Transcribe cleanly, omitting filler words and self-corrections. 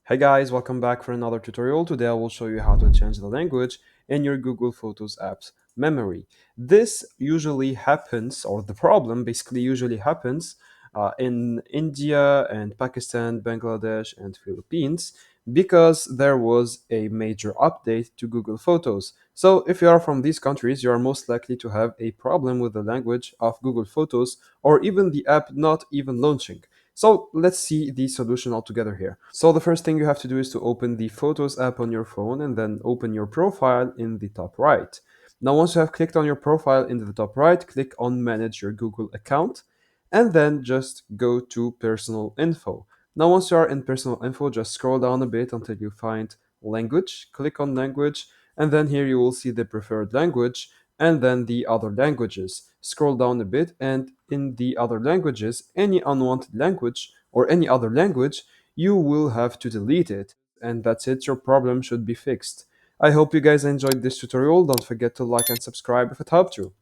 Hey guys, welcome back for another tutorial. Today I will show you how to change the language in your Google Photos app's memory. This usually happens, or the problem basically usually happens in India and Pakistan, Bangladesh and Philippines because there was a major update to Google Photos. So if you are from these countries, you are most likely to have a problem with the language of Google Photos or even the app not even launching. So let's see the solution altogether here. So the first thing you have to do is to open the Photos app on your phone and then open your profile in the top right. Now once you have clicked on your profile in the top right, click on Manage your Google account and then just go to Personal Info. Now once you are in Personal Info, just scroll down a bit until you find Language, click on Language, and then here you will see the preferred language and then the other languages. Scroll down a bit, and in the other languages, any unwanted language or any other language, you will have to delete it. And that's it, your problem should be fixed. I hope you guys enjoyed this tutorial. Don't forget to like and subscribe if it helped you.